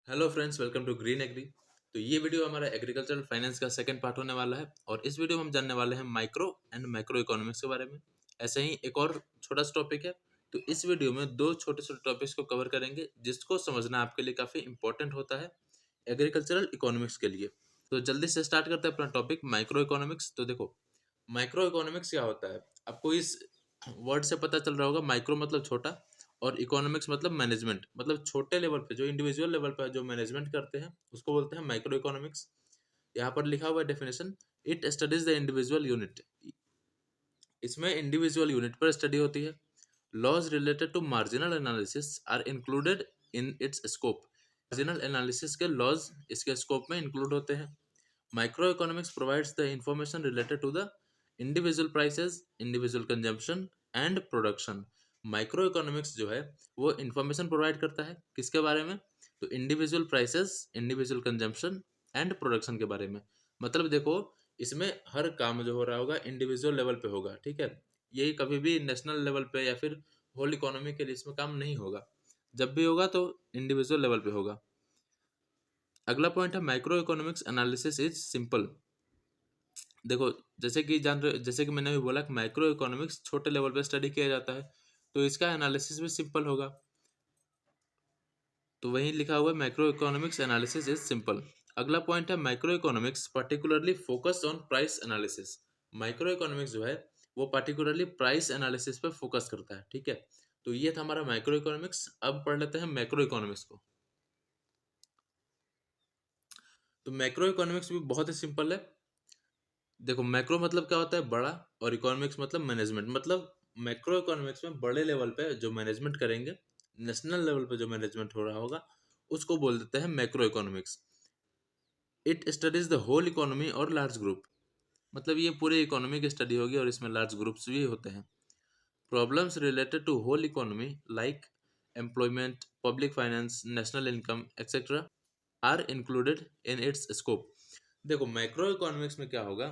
Hello friends, welcome to Green Agri. तो ये video हमारा एग्रीकल्चरल फाइनेंस का सेकंड पार्ट होने वाला है और इस वीडियो में हम जानने वाले हैं माइक्रो एंड मैक्रो इकोनॉमिक्स के बारे में। ऐसे ही एक और छोटा सा टॉपिक है। तो इस वीडियो में दो छोटे छोटे टॉपिक्स को कवर करेंगे जिसको समझना आपके लिए काफ़ी इंपॉर्टेंट होता है एग्रीकल्चरल इकोनॉमिक्स के लिए। तो जल्दी से स्टार्ट करते हैं अपना टॉपिक माइक्रो इकोनॉमिक्स। तो देखो, माइक्रो इकोनॉमिक्स क्या होता है, आपको इस वर्ड से पता चल रहा होगा। माइक्रो मतलब छोटा और इकोनॉमिक्स मतलब मैनेजमेंट, मतलब छोटे लेवल पे जो इंडिविजुअल लेवल पे जो मैनेजमेंट करते हैं उसको बोलते हैं माइक्रो इकोनॉमिक्स। यहाँ पर लिखा हुआ है definition, it studies the individual unit. इसमें इंडिविजुअल यूनिट पर स्टडी होती है। Laws related to marginal analysis are included in its scope. Marginal analysis के लॉज इसके स्कोप में इंक्लूड होते हैं। Micro economics provides the information related to the individual prices, individual consumption and production. Micro economics जो है वो information provide करता है किसके बारे में? तो individual prices, individual consumption and production के बारे में। मतलब देखो, इसमें हर काम जो हो रहा होगा इंडिविजुअल लेवल पे होगा, ठीक है। यही कभी भी नेशनल लेवल पे या फिर होल इकोनॉमी के लिए इसमें काम नहीं होगा। जब भी होगा तो इंडिविजुअल लेवल पे होगा। अगला पॉइंट है micro economics analysis is simple. देखो, जैसे कि मैंने भी बोला कि माइक्रो इकोनॉमिक्स छोटे लेवल पे स्टडी किया जाता है, तो इसका एनालिसिस भी सिंपल होगा। तो वहीं लिखा हुआ है micro economics analysis is simple. अगला पॉइंट है micro economics particularly focus on price analysis. Micro economics जो है वो पर्टिकुलरली प्राइस एनालिसिस पे फोकस करता है, ठीक है। तो ये था हमारा माइक्रो इकोनॉमिक्स। अब पढ़ लेते हैं मैक्रो इकोनॉमिक्स को। तो मैक्रो इकोनॉमिक्स भी बहुत ही सिंपल है। देखो, मैक्रो मतलब क्या होता है? बड़ा। और इकोनॉमिक्स मतलब मैनेजमेंट। मतलब मैक्रो इकोनॉमिक्स में बड़े लेवल पे जो मैनेजमेंट करेंगे, नेशनल लेवल पे जो मैनेजमेंट हो रहा होगा, उसको बोल देते हैं macro economics. It studies the whole economy और लार्ज ग्रुप। मतलब ये पूरे इकोनॉमी की स्टडी होगी और इसमें लार्ज ग्रुप्स भी होते हैं। Problems related to whole economy like employment, public finance, national income etcetera are included in its scope. देखो, मैक्रो इकोनॉमिक्स में क्या होगा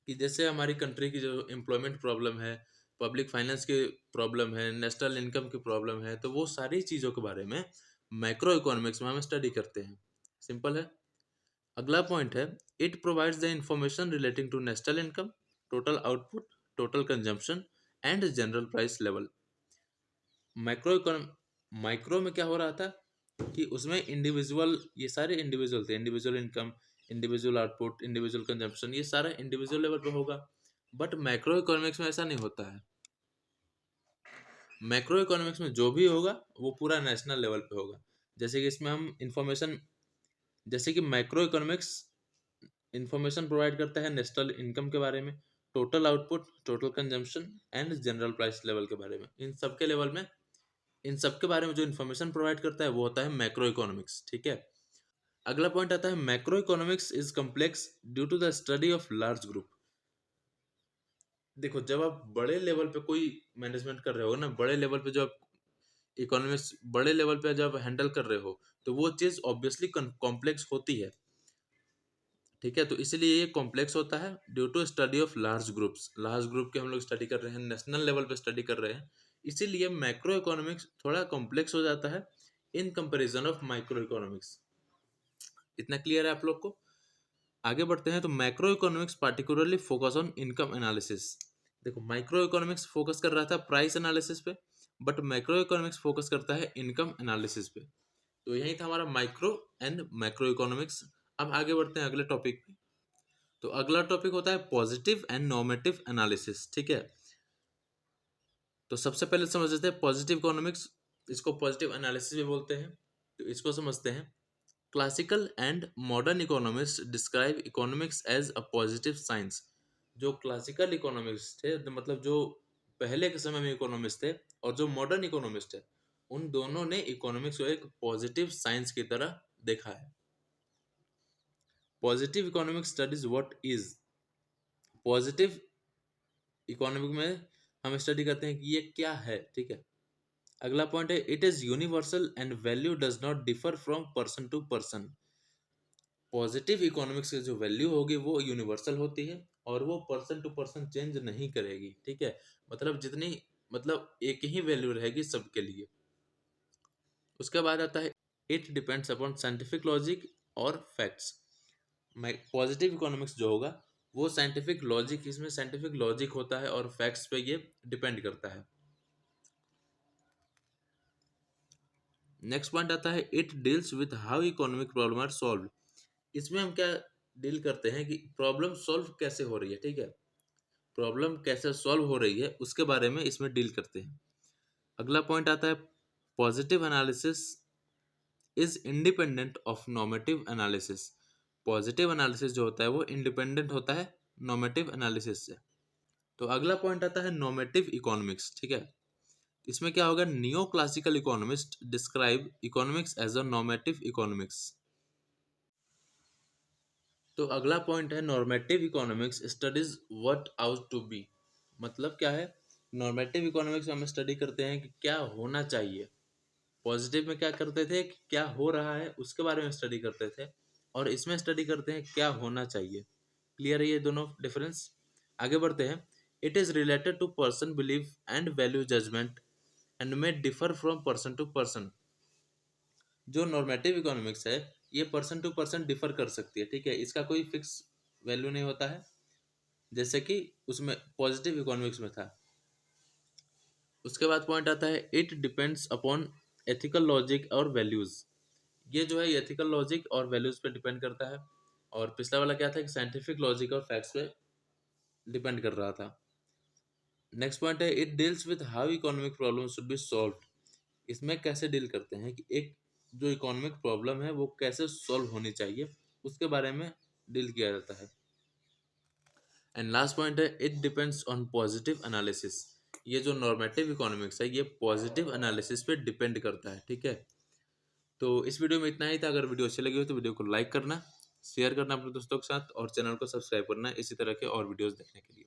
कि जैसे हमारी कंट्री की जो एम्प्लॉयमेंट प्रॉब्लम है, पब्लिक फाइनेंस की प्रॉब्लम है, नेशनल इनकम की प्रॉब्लम है, तो वो सारी चीज़ों के बारे में मैक्रो इकोनॉमिक्स में हम स्टडी करते हैं। सिंपल है। अगला पॉइंट है, it provides the information relating to national income, total output, total consumption and general price level. Micro economics micro में क्या हो रहा था कि उसमें इंडिविजुअल, ये सारे इंडिविजुअल थे। Individual income, individual output, individual consumption, ये सारा इंडिविजुअल लेवल पे होगा। बट मैक्रो इकोनॉमिक्स में ऐसा नहीं होता है। मैक्रो इकोनॉमिक्स में जो भी होगा वो पूरा नेशनल लेवल पे होगा। जैसे कि इसमें हम इंफॉर्मेशन, जैसे कि मैक्रो इकोनॉमिक्स इंफॉर्मेशन प्रोवाइड करता है नेशनल इनकम के बारे में, total output, total consumption and general price level के बारे में। इन सब के लेवल में, इन सब के बारे में जो इन्फॉर्मेशन प्रोवाइड करता है वो होता है मैक्रो इकोनॉमिक्स, ठीक है। अगला पॉइंट आता है macro economics is complex due to the study of large group. देखो, जब आप बड़े लेवल पे कोई मैनेजमेंट कर रहे हो ना, बड़े लेवल पे जो आप इकोनॉमिक्स बड़े लेवल पे जब हैंडल कर रहे हो, तो वो चीज़ ऑब्वियसली कॉम्प्लेक्स होती है, ठीक है। तो इसलिए ये कॉम्प्लेक्स होता है due to study of large groups. Large group के हम लोग स्टडी कर रहे हैं, नेशनल लेवल पे स्टडी कर रहे हैं, इसीलिए मैक्रो इकोनॉमिक्स थोड़ा कॉम्प्लेक्स हो जाता है in comparison of micro economics. इतना क्लियर है आप लोग को? आगे बढ़ते हैं। तो macro economics particularly focus on income analysis. देखो, माइक्रो इकोनॉमिक्स फोकस कर रहा था प्राइस एनालिसिस पे, बट मैक्रो इकोनॉमिक्स फोकस करता है इनकम एनालिसिस पे। तो यही था हमारा माइक्रो एंड मैक्रो इकोनॉमिक्स। अब आगे बढ़ते हैं अगले टॉपिक पे। तो अगला टॉपिक होता है पॉजिटिव एंड नॉर्मेटिव एनालिसिस, ठीक है। तो सबसे पहले समझ लेते हैं पॉजिटिव इकोनॉमिक्स। इसको पॉजिटिव एनालिसिस भी बोलते हैं। तो इसको समझते हैं। Classical and modern economist describe economics as a positive science. जो क्लासिकल इकोनॉमिस्ट थे, तो मतलब जो पहले के समय में इकोनॉमिस्ट थे, और जो मॉडर्न इकोनॉमिस्ट है, उन दोनों ने इकोनॉमिक्स को एक पॉजिटिव साइंस की तरह देखा है। Positive economics studies what is positive economic में हम स्टडी करते हैं कि ये क्या है, ठीक है। अगला पॉइंट है, it is universal and value does not differ from person to person. Positive economics की जो वैल्यू होगी वो यूनिवर्सल होती है और वो पर्सन टू पर्सन चेंज नहीं करेगी, ठीक है। मतलब जितनी, मतलब एक ही वैल्यू रहेगी सबके लिए। उसके बाद आता है it depends upon scientific logic और फैक्ट्स। पॉजिटिव इकोनॉमिक्स जो होगा वो साइंटिफिक लॉजिक, इसमें साइंटिफिक लॉजिक होता है और फैक्ट्स पे ये डिपेंड करता है। नेक्स्ट पॉइंट आता है it deals with how economic problem are solve. इसमें हम क्या डील करते हैं कि प्रॉब्लम सॉल्व कैसे हो रही है, ठीक है, प्रॉब्लम कैसे सॉल्व हो रही है उसके बारे में इसमें डील करते हैं। अगला पॉइंट आता है positive analysis is independent of normative analysis. Positive analysis जो होता है वो इंडिपेंडेंट होता है नॉर्मेटिव एनालिसिस से। तो अगला पॉइंट आता है नॉर्मेटिव इकोनॉमिक्स, ठीक है, इसमें क्या होगा, neo classical economist describe economics as a normative economics. तो अगला पॉइंट है normative economics studies what ought to be. मतलब क्या है, नॉर्मेटिव इकोनॉमिक्स में हम स्टडी करते हैं कि क्या होना चाहिए। पॉजिटिव में क्या करते थे कि क्या हो रहा है उसके बारे में स्टडी करते थे, और इसमें स्टडी करते हैं क्या होना चाहिए। क्लियर है ये दोनों डिफरेंस। आगे बढ़ते हैं। It is related to person believe and value judgement and may differ from person to person. जो नॉर्मेटिव इकोनॉमिक्स है ये पर्सन टू पर्सन डिफर कर सकती है, ठीक है, इसका कोई फिक्स वैल्यू नहीं होता है, जैसे कि उसमें पॉजिटिव इकोनॉमिक्स में था। उसके बाद पॉइंट आता है it depends upon ethical logic और वैल्यूज। ये जो है एथिकल लॉजिक और वैल्यूज पे डिपेंड करता है, और पिछला वाला क्या था कि साइंटिफिक लॉजिक और फैक्ट्स पे डिपेंड कर रहा था। नेक्स्ट पॉइंट है it deals with how economic problem should be solved. इसमें कैसे डील करते हैं कि एक जो इकोनॉमिक प्रॉब्लम है वो कैसे सॉल्व होनी चाहिए उसके बारे में डील किया जाता है। एंड लास्ट पॉइंट है it depends on positive analysis. ये जो नॉर्मेटिव इकोनॉमिक्स है ये पॉजिटिव एनालिसिस पे डिपेंड करता है, ठीक है। तो इस वीडियो में इतना ही था। अगर वीडियो अच्छी लगी हो तो वीडियो को लाइक करना, शेयर करना अपने दोस्तों के साथ, और चैनल को सब्सक्राइब करना इसी तरह के और वीडियोस देखने के लिए।